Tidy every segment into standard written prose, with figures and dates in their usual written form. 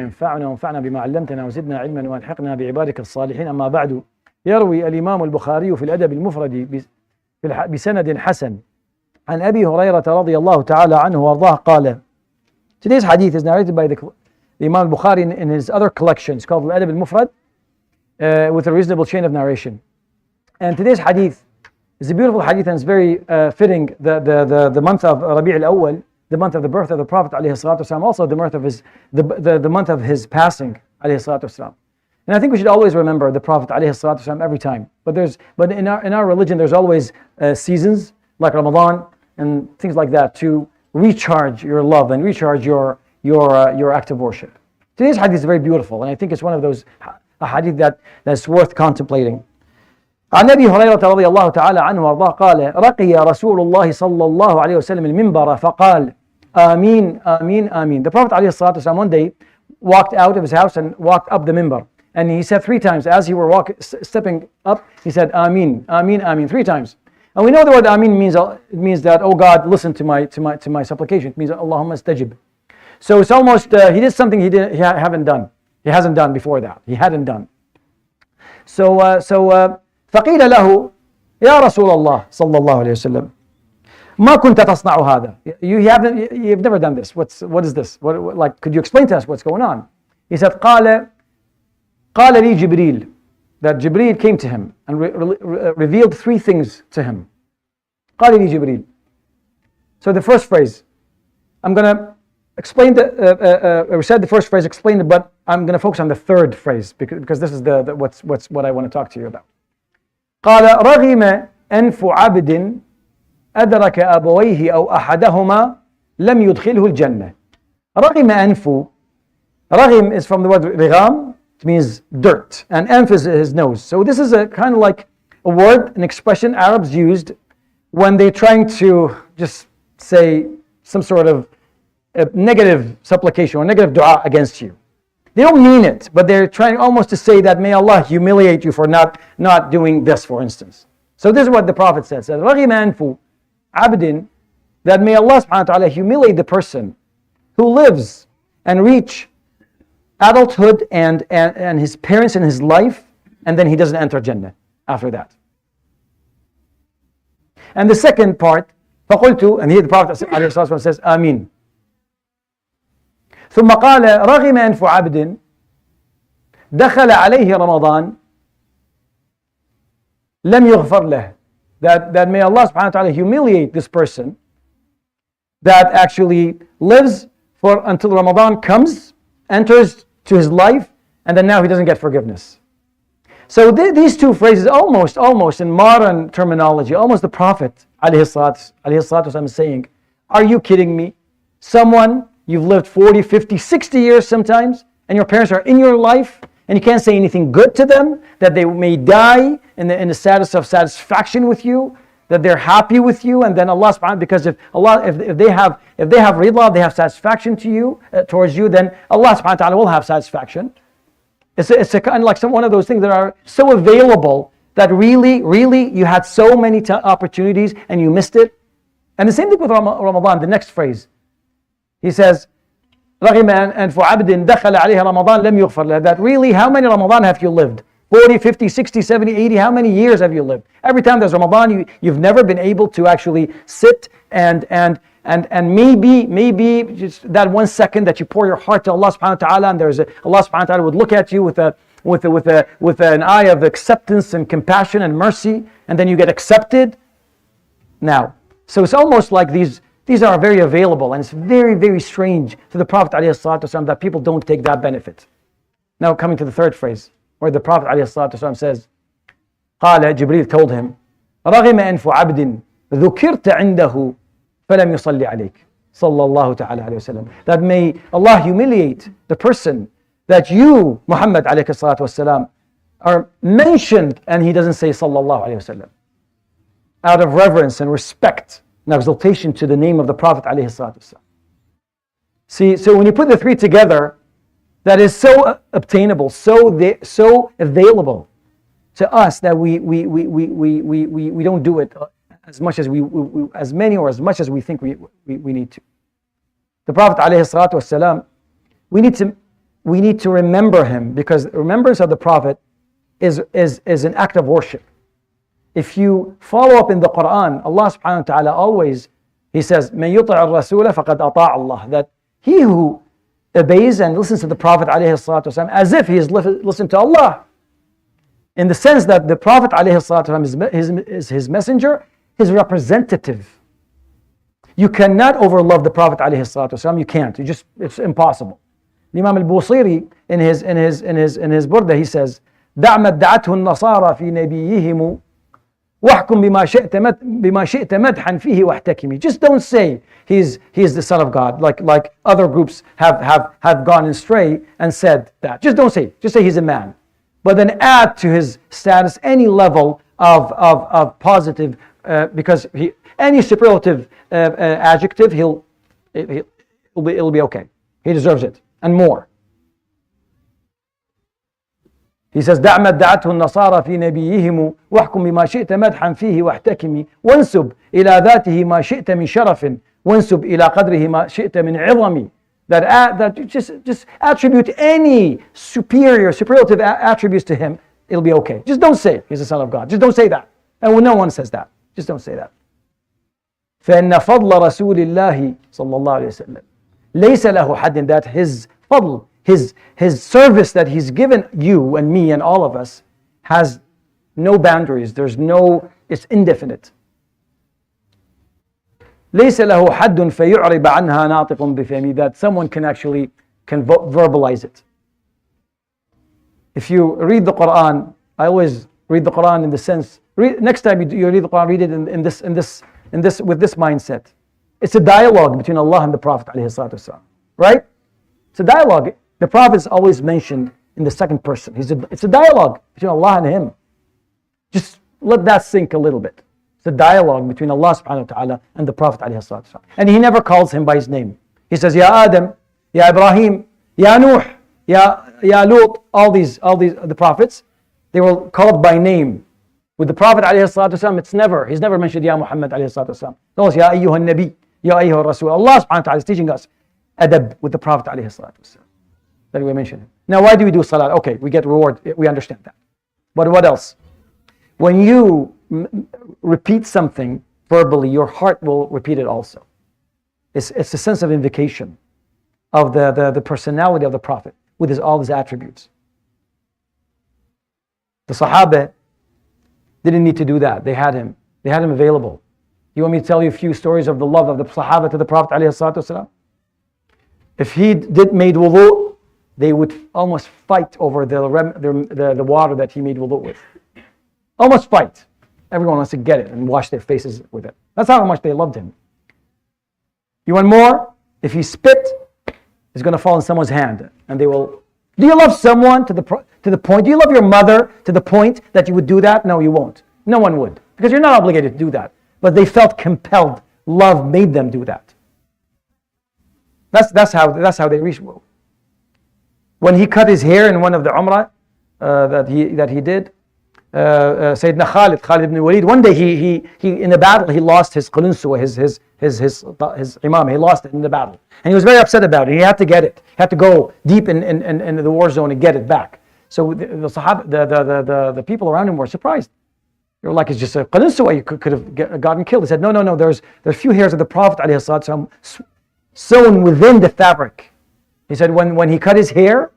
ينفعنا وانفعنا بما علمتنا وزدنا علما والحقنا بعبادك الصالحين. أما بعد. يروي الإمام البخاري في الأدب المفرد بسند حسن عن أبي هريرة رضي الله تعالى عنه وارضاه قال. Today's hadith is narrated by the Imam al-Bukhari in his other collections called Al-Adab al-Mufrad with a reasonable chain of narration. And today's hadith is a beautiful hadith and it's very fitting the month of Rabi' al-Awwal, the month of the birth of the Prophet ﷺ, also the month of the month of his passing ﷺ. And I think we should always remember the Prophet ﷺ every time. But in our religion there's always seasons like Ramadan and things like that to recharge your love and recharge your act of worship. Today's hadith is very beautiful, and I think it's one of those hadith that's worth contemplating. عن أبي هريرة رضي الله تعالى عنه وارضاه قال رقي رسول الله صلى الله عليه وسلم المنبر فقال آمين آمين آمين. The Prophet عليه الصلاة والسلام one day walked out of his house and walked up the minbar, and he said 3 times as he were stepping up, he said Ameen, Ameen, Ameen 3 times. And we know the word Ameen means that, oh God, listen to my supplication. It means Allahumma astajib. So it's almost he did something he hasn't done before that. He hadn't done. So فقيل له يا رسول الله صلى الله عليه وسلم ما كنت تصنع هذا. You've never done this. What is this? Like, could you explain to us what's going on? He said قال لي جبريل. That Jibreel came to him and revealed 3 things to him. قال لي جبريل. So the first phrase, I'm going to explain we said the first phrase, explained it, but I'm going to focus on the 3rd phrase because this is what I want to talk to you about. قال رغم أنف عبد أدرك أبويه أو أحدهما لم يدخله الجنة. رغم أنف. رغم is from the word رغام. It means dirt, and anf is his nose. So this is a kind of like a word, an expression Arabs used when they're trying to just say some sort of a negative supplication or negative dua against you. They don't mean it, but they're trying almost to say that may Allah humiliate you for not doing this, for instance. So this is what the Prophet said. رَغِمَ أَنْفُ عَبْدٍ, that may Allah subhanahu wa ta'ala humiliate the person who lives and reach adulthood and his parents in his life, and then he doesn't enter Jannah after that. And the second part, فَقُلْتُ, and here the Prophet ﷺ says, Ameen. ثم قال رغم أنف عبد دخل عليه رمضان لم يغفر له. That may Allah subhanahu wa ta'ala humiliate this person that actually lives until Ramadan comes, enters to his life, and then now he doesn't get forgiveness. So these 2 phrases almost in modern terminology, almost the Prophet ﷺ is saying, are you kidding me? Someone, you've lived 40, 50, 60 years sometimes, and your parents are in your life, and you can't say anything good to them, that they may die in the status of satisfaction with you, that they're happy with you, and then Allah subhanahu, because if they have ridla, they have satisfaction to you, towards you, then Allah subhanahu wa ta'ala will have satisfaction. It's a kind of like one of those things that are so available that really you had so many opportunities and you missed it. And the same thing with Ramadan, the next phrase. He says, رَغِمَ أَنْفُ عَبْدٍ دَخَلَ عَلَيْهِ رَمَضَانَ لَمْ يُغْفَرْ لَهُ. That really, how many Ramadan have you lived? 40, 50, 60, 70, 80, how many years have you lived? Every time there's Ramadan, you've never been able to actually sit and maybe just that 1 second that you pour your heart to Allah subhanahu wa ta'ala, and Allah subhanahu wa ta'ala would look at you with an eye of acceptance and compassion and mercy, and then you get accepted. Now, so it's almost like these are very available, and it's very, very strange to the Prophet ﷺ that people don't take that benefit. Now coming to the 3rd phrase, where the Prophet ﷺ says, قال, Jibreel told him, رغم أنف عبد ذكرت عنده فلم يصلي عليك صلى الله تعالى عليه وسلم. That may Allah humiliate the person that you, Muhammad عليه الصلاة والسلام, are mentioned and he doesn't say sallallahu alayhi wasallam, out of reverence and respect and exaltation to the name of the Prophet alayhi salatu wasallam. See, so when you put the 3 together, that is so obtainable, so available to us that we don't do it as much as as many or as much as we think we need to. The Prophet alayhi salatu wasallam, we need to we need to remember him, because remembrance of the Prophet is an act of worship. If you follow up in the Quran, Allah subhanahu wa ta'ala always, He says, مَن يُطِعِ الرَّسُولَ فَقَدْ أَطَاعَ اللَّهِ, that he who obeys and listens to the Prophet alayhi salatu wasalam, as if he is listened to Allah, in the sense that the Prophet alayhi salatu wasalam is his messenger, his representative. You cannot overlove the Prophet alayhi salatu wasalam. You can't. It's impossible. Imam al-Busiri in his burda, he says, دع ما ادعته النصارى في نبيهم واحكم بما شئت مدحا فيه واحتكمي. Just don't say he is the son of God, like other groups have gone astray and said that. Just don't say. Just say he's a man. But then add to his status any level of positive, because any superlative adjective, it'll be okay. He deserves it and more. He says, دع ما ادعته النصارى في نبيهم واحكم بما شئت مدحا فيه واحتكمي وانسب إلى ذاته ما شئت من شرف وانسب إلى قدره ما شئت من عظمي. That just attribute any superlative attributes to him, it'll be okay. Just don't say he's the son of God. Just don't say that. And no one says that. Just don't say that. فإن فضل رسول الله صلى الله عليه وسلم ليس له حد, that his fadl, his service that he's given you and me and all of us has no boundaries. It's indefinite. ليس له حد فيعرب عنها ناطق بفمي, that someone can verbalize it. If you read the Quran, I always read the Quran in the sense, next time you read the Quran, read it in this with this mindset. It's a dialogue between Allah and the Prophet ﷺ, right? It's a dialogue. The Prophet is always mentioned in the second person. It's a dialogue between Allah and him. Just let that sink a little bit. It's a dialogue between Allah subhanahu wa ta'ala and the Prophet ﷺ. And he never calls him by his name. He says, Ya Adam, Ya Ibrahim, Ya Nuh, Ya Lut, all these the prophets, they were called by name. With the Prophet ﷺ, he's never mentioned Ya Muhammad ﷺ. Always Ya Ayyuhan Nabi, Ya Ayyuhan Rasul. Allah subhanahu wa ta'ala is teaching us adab with the Prophet ﷺ. That we mention him. Now, why do we do salat? Okay, we get reward. We understand that. But what else? When you repeat something verbally, your heart will repeat it also. It's a sense of invocation of the personality of the Prophet with all his attributes. The Sahaba didn't need to do that. They had him available. You want me to tell you a few stories of the love of the Sahaba to the Prophet ﷺ? If he made wudu, they would almost fight over the water that he made wudu with. Almost fight. Everyone wants to get it and wash their faces with it. That's how much they loved him. You want more? If he spit, it's going to fall in someone's hand, and they will. Do you love someone to the point? Do you love your mother to the point that you would do that? No, you won't. No one would, because you're not obligated to do that. But they felt compelled. Love made them do that. That's how they reached. When he cut his hair in one of the Umrah that he did, Sayyidina Khalid ibn Walid, one day he in a battle he lost his qalunswa, his imam. He lost it in the battle, and he was very upset about it. He had to get it. He had to go deep in the war zone and get it back. So the Sahaba, the people around him were surprised. They were like, it's just a qalunswa. You could have gotten killed. He said, no. There's a few hairs of the Prophet ﷺ sewn within the fabric. He said when he cut his hair,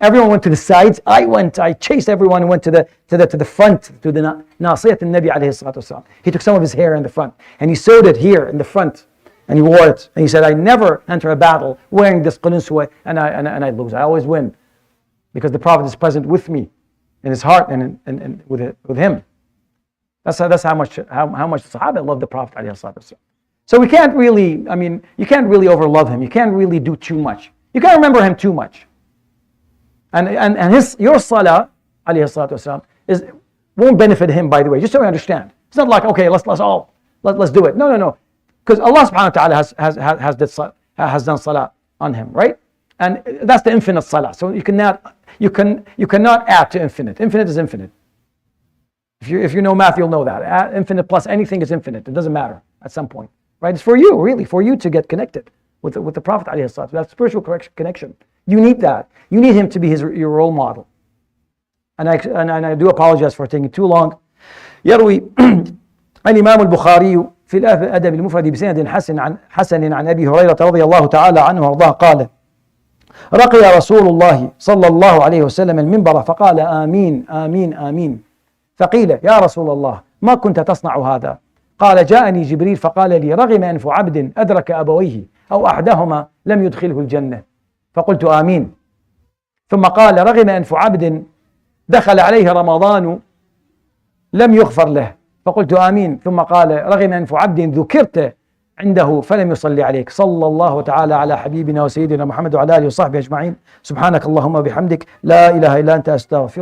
everyone went to the sides. I chased everyone and went to the front, to the nasiyat al-Nabi alayhi salatu wasalam. He took some of his hair in the front and he sewed it here in the front and he wore it. And he said, I never enter a battle wearing this qalunswa and I lose. I always win because the Prophet is present with me in his heart and with him. That's how much the Sahaba loved the Prophet alayhi salatu wasalam. So you can't really overlove him. You can't really do too much. You can't remember him too much. And your salah, alayhi salatu wasalam, won't benefit him, by the way, just so we understand. It's not like, okay, let's do it. No. Because Allah subhanahu wa ta'ala has done salah on him, right? And that's the infinite salah. So you cannot add to infinite. Infinite is infinite. If you know math, you'll know that. Infinite plus anything is infinite. It doesn't matter at some point. Right? It's for you, really, for you to get connected with the Prophet ﷺ. That spiritual connection. You need that. You need him to be your role model. And I do apologize for taking too long. يروي الإمام البخاري في الأدب المفرد بسند حسن عن أبي هريرة رضي الله تعالى عنه وارضاه قال: رقي رسول الله صلى الله عليه وسلم المنبر فقال: آمين آمين آمين. فقيل: يا رسول الله ما كنت تصنع هذا؟ قال: جاءني جبريل فقال لي: رغم أنف عبد أدرك أبويه أو أحدهما لم يدخله الجنة. فقلت: آمين. ثم قال: رغم أنف عبد دخل عليه رمضان لم يغفر له. فقلت: آمين. ثم قال: رغم أنف عبد ذكرت عنده فلم يصلي عليك. صلى الله تعالى على حبيبنا وسيدنا محمد وعلى آله وصحبه أجمعين. سبحانك اللهم وبحمدك لا إله إلا أنت أستغفرك.